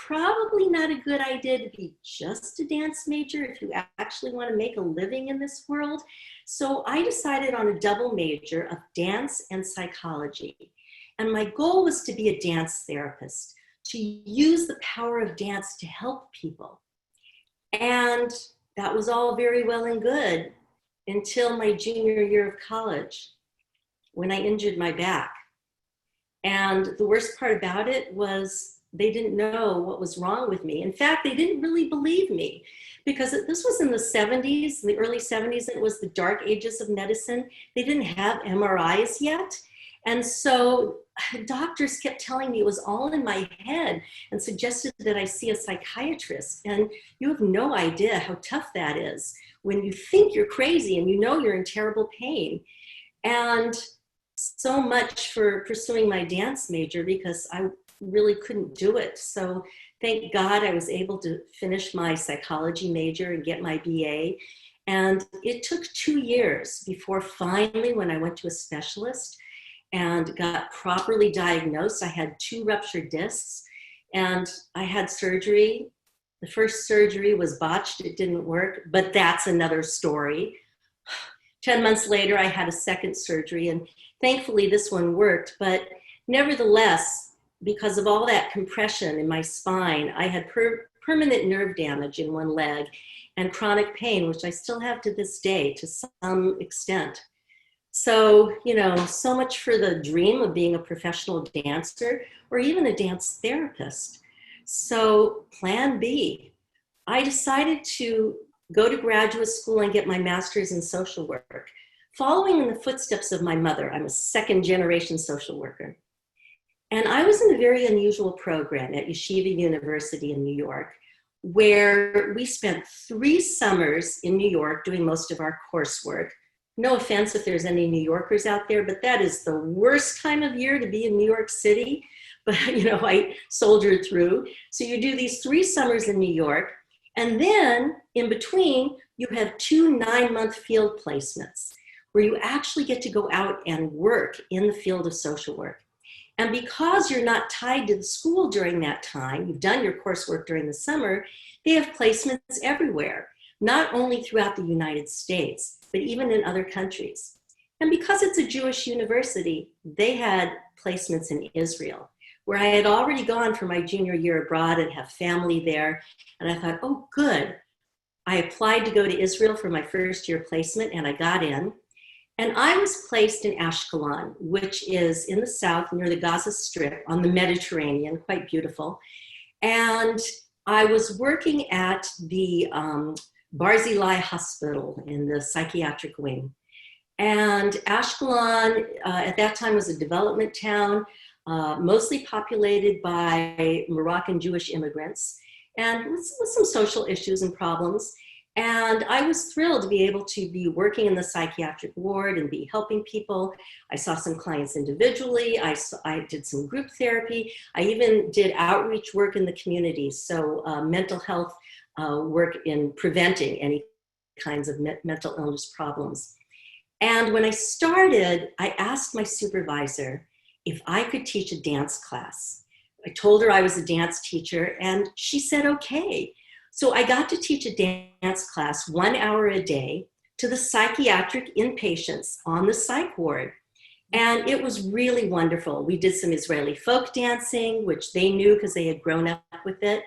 probably not a good idea to be just a dance major if you actually want to make a living in this world. So I decided on a double major of dance and psychology. And my goal was to be a dance therapist, to use the power of dance to help people. And that was all very well and good until my junior year of college, when I injured my back. And the worst part about it was they didn't know what was wrong with me. In fact, they didn't really believe me, because this was in the 70s, the early 70s. It was the dark ages of medicine. They didn't have MRIs yet. And so doctors kept telling me it was all in my head and suggested that I see a psychiatrist. And you have no idea how tough that is when you think you're crazy and you know you're in terrible pain. And so much for pursuing my dance major, because I really couldn't do it. So thank God I was able to finish my psychology major and get my BA. And it took 2 years before finally, when I went to a specialist and got properly diagnosed, I had 2 ruptured discs and I had surgery. The first surgery was botched, it didn't work, but that's another story. 10 months later, I had a second surgery, and thankfully this one worked, but nevertheless, because of all that compression in my spine, I had permanent nerve damage in one leg and chronic pain, which I still have to this day to some extent. So, so much for the dream of being a professional dancer or even a dance therapist. So plan B, I decided to go to graduate school and get my master's in social work, following in the footsteps of my mother. I'm a second-generation social worker. And I was in a very unusual program at Yeshiva University in New York, where we spent 3 summers in New York doing most of our coursework. No offense if there's any New Yorkers out there, but that is the worst time of year to be in New York City. But, I soldiered through. So you do these 3 summers in New York, and then in between, you have 2 9-month field placements where you actually get to go out and work in the field of social work. And because you're not tied to the school during that time, you've done your coursework during the summer, they have placements everywhere, not only throughout the United States, but even in other countries. And because it's a Jewish university, they had placements in Israel, where I had already gone for my junior year abroad and have family there. And I thought, oh, good. I applied to go to Israel for my first year placement, and I got in. And I was placed in Ashkelon, which is in the south near the Gaza Strip on the Mediterranean, quite beautiful. And I was working at the Barzilai Hospital in the psychiatric wing. And Ashkelon at that time was a development town, mostly populated by Moroccan Jewish immigrants, and with some social issues and problems. And I was thrilled to be able to be working in the psychiatric ward and be helping people. I saw some clients individually. I did some group therapy. I even did outreach work in the community. So mental health work in preventing any kinds of mental illness problems. And when I started, I asked my supervisor if I could teach a dance class. I told her I was a dance teacher, and she said, okay. So I got to teach a dance class 1 hour a day to the psychiatric inpatients on the psych ward. And it was really wonderful. We did some Israeli folk dancing, which they knew because they had grown up with it.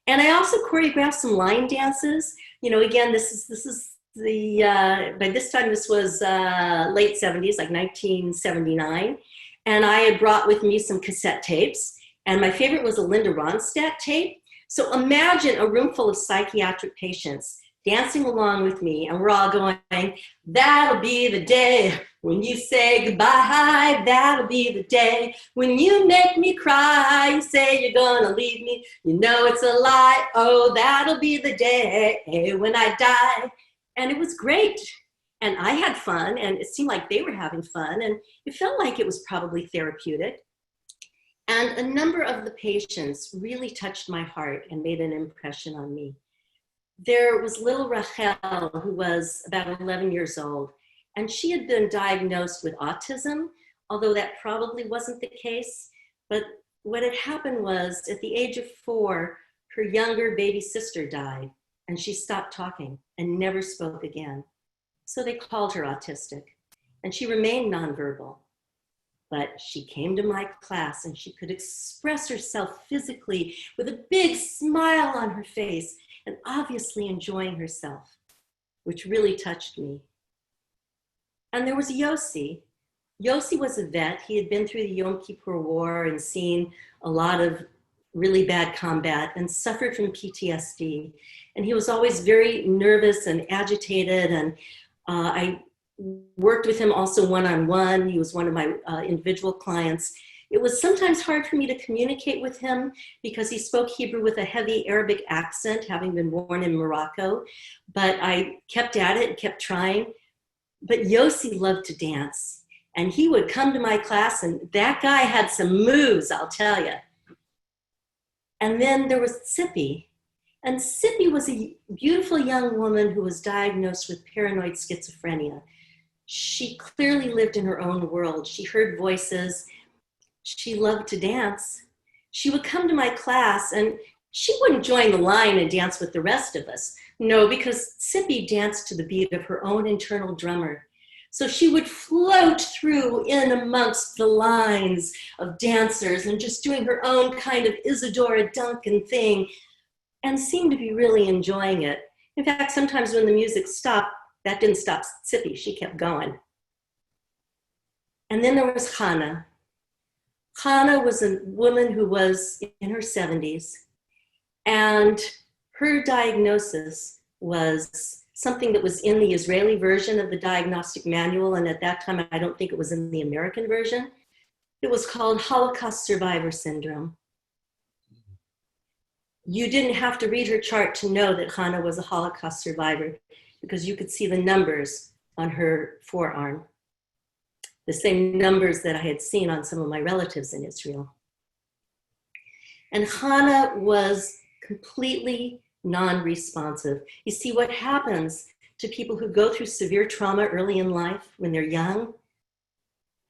And I also choreographed some line dances. Again, this is the, by this time, this was late 70s, like 1979. And I had brought with me some cassette tapes. And my favorite was a Linda Ronstadt tape. So imagine a room full of psychiatric patients dancing along with me, and we're all going, that'll be the day when you say goodbye, that'll be the day when you make me cry, you say you're gonna leave me, you know it's a lie, oh, that'll be the day when I die. And it was great. And I had fun, and it seemed like they were having fun, and it felt like it was probably therapeutic. And a number of the patients really touched my heart and made an impression on me. There was little Rachel, who was about 11 years old, and she had been diagnosed with autism, although that probably wasn't the case. But what had happened was, at the age of 4, her younger baby sister died, and she stopped talking and never spoke again. So they called her autistic, and she remained nonverbal. But she came to my class and she could express herself physically with a big smile on her face and obviously enjoying herself, which really touched me. And there was Yossi. Yossi was a vet. He had been through the Yom Kippur War and seen a lot of really bad combat and suffered from PTSD. And he was always very nervous and agitated. And I worked with him also one-on-one. He was one of my individual clients. It was sometimes hard for me to communicate with him because he spoke Hebrew with a heavy Arabic accent, having been born in Morocco. But I kept at it and kept trying. But Yossi loved to dance. And he would come to my class, and that guy had some moves, I'll tell you. And then there was Tzippi. And Tzippi was a beautiful young woman who was diagnosed with paranoid schizophrenia. She clearly lived in her own world. She heard voices. She loved to dance. She would come to my class, and she wouldn't join the line and dance with the rest of us. No, because Tzippi danced to the beat of her own internal drummer. So she would float through in amongst the lines of dancers and just doing her own kind of Isadora Duncan thing and seemed to be really enjoying it. In fact, sometimes when the music stopped, that didn't stop Tzippi, she kept going. And then there was Hannah. Hannah was a woman who was in her 70s, and her diagnosis was something that was in the Israeli version of the diagnostic manual, and at that time, I don't think it was in the American version. It was called Holocaust Survivor Syndrome. You didn't have to read her chart to know that Hannah was a Holocaust survivor because you could see the numbers on her forearm, the same numbers that I had seen on some of my relatives in Israel. And Hannah was completely non-responsive. You see, what happens to people who go through severe trauma early in life when they're young,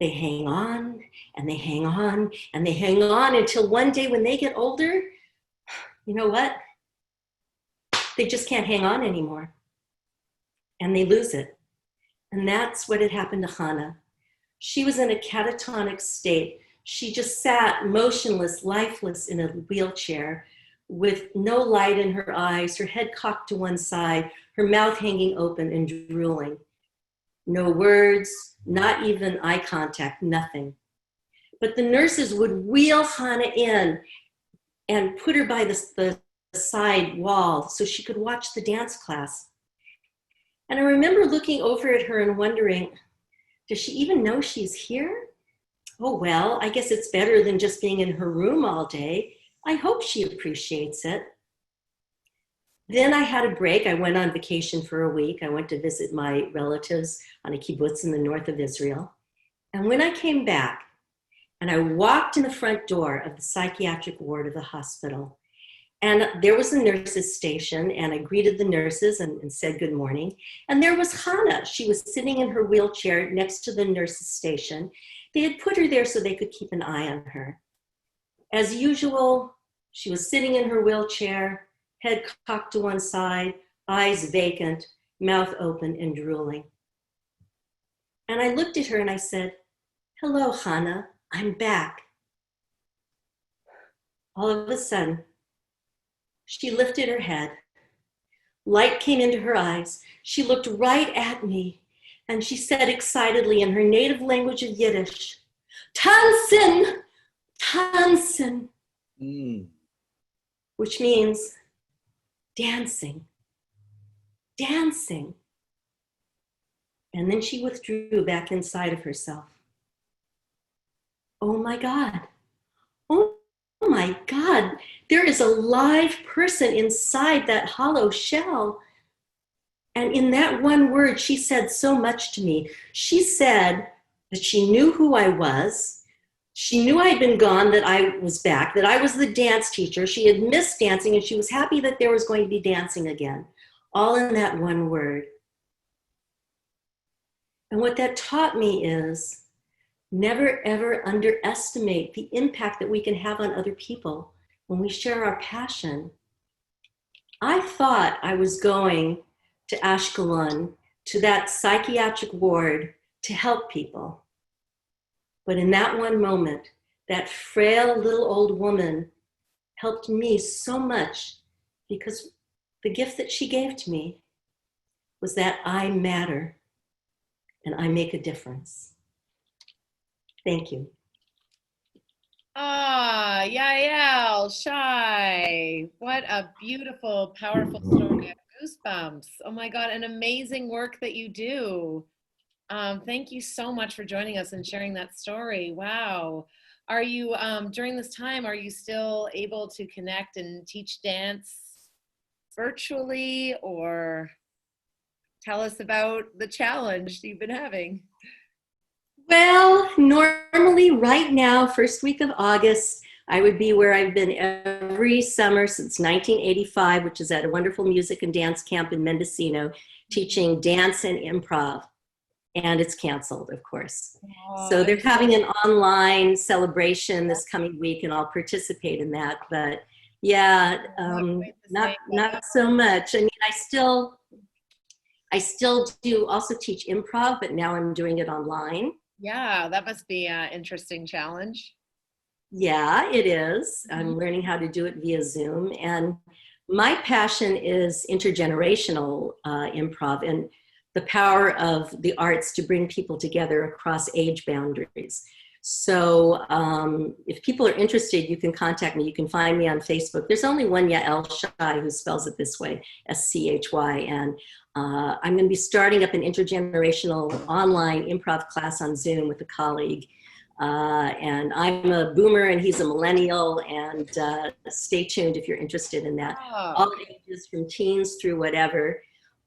they hang on and they hang on and they hang on until one day when they get older, you know what? They just can't hang on anymore and they lose it. And that's what had happened to Hannah. She was in a catatonic state. She just sat motionless, lifeless in a wheelchair with no light in her eyes, her head cocked to one side, her mouth hanging open and drooling. No words, not even eye contact, nothing. But the nurses would wheel Hannah in and put her by the side wall so she could watch the dance class. And I remember looking over at her and wondering, does she even know she's here? Oh, well, I guess it's better than just being in her room all day. I hope she appreciates it. Then I had a break. I went on vacation for a week. I went to visit my relatives on a kibbutz in the north of Israel. And when I came back and I walked in the front door of the psychiatric ward of the hospital, and there was a nurse's station, and I greeted the nurses and said good morning. And there was Hannah. She was sitting in her wheelchair next to the nurse's station. They had put her there so they could keep an eye on her. As usual, she was sitting in her wheelchair, head cocked to one side, eyes vacant, mouth open and drooling. And I looked at her and I said, "Hello, Hannah, I'm back." All of a sudden, she lifted her head. Light came into her eyes. She looked right at me and she said excitedly in her native language of Yiddish, "Tantzen, Tantzen," which means dancing, dancing. And then she withdrew back inside of herself. Oh my God. Oh my God. There is a live person inside that hollow shell. And in that one word, she said so much to me. She said that she knew who I was. She knew I had been gone, that I was back, that I was the dance teacher. She had missed dancing and she was happy that there was going to be dancing again. All in that one word. And what that taught me is never ever underestimate the impact that we can have on other people when we share our passion I thought I was going to Ashkelon, to that psychiatric ward to help people. But in that one moment, that frail little old woman helped me so much because the gift that she gave to me was that I matter and I make a difference. Thank you. Ah, Yael, Schy. What a beautiful, powerful story. I have goosebumps. Oh my God, an amazing work that you do. Thank you so much for joining us and sharing that story. Wow. Are you, during this time, are you still able to connect and teach dance virtually, or tell us about the challenge you've been having? Well, normally right now, first week of August, I would be where I've been every summer since 1985, which is at a wonderful music and dance camp in Mendocino, teaching dance and improv. And it's canceled, of course. Oh, So they're having an online celebration this coming week, and I'll participate in that. But yeah, not quite the same, not so much. I mean, I still do also teach improv, but now I'm doing it online. yeah, that must be an interesting challenge. Yeah, it is. Mhm. I'm learning how to do it via Zoom. And my passion is intergenerational improv and the power of the arts to bring people together across age boundaries. So if people are interested, you can contact me. You can find me on Facebook. There's only one Yael Schy who spells it this way, Schy. And I'm going to be starting up an intergenerational online improv class on Zoom with a colleague. And I'm a boomer and he's a millennial, and stay tuned if you're interested in that. Oh, All ages from teens through whatever,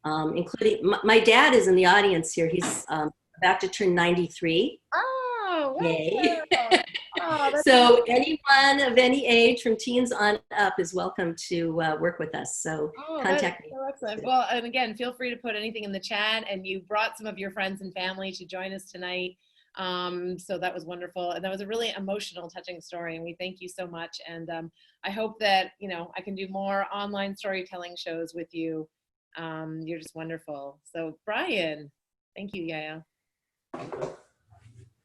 including my dad is in the audience here. He's about to turn 93. oh, Yay. wonderful. Oh, that's So anyone of any age from teens on up is welcome to work with us. So oh, that's contact me. so excellent. Well, and again, feel free to put anything in the chat. And you brought some of your friends and family to join us tonight. So that was wonderful. And that was a really emotional, touching story. And we thank you so much. And I hope that, you know, I can do more online storytelling shows with you. You're just wonderful. So Brian, thank you, Yaya.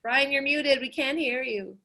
Brian, you're muted. We can't hear you.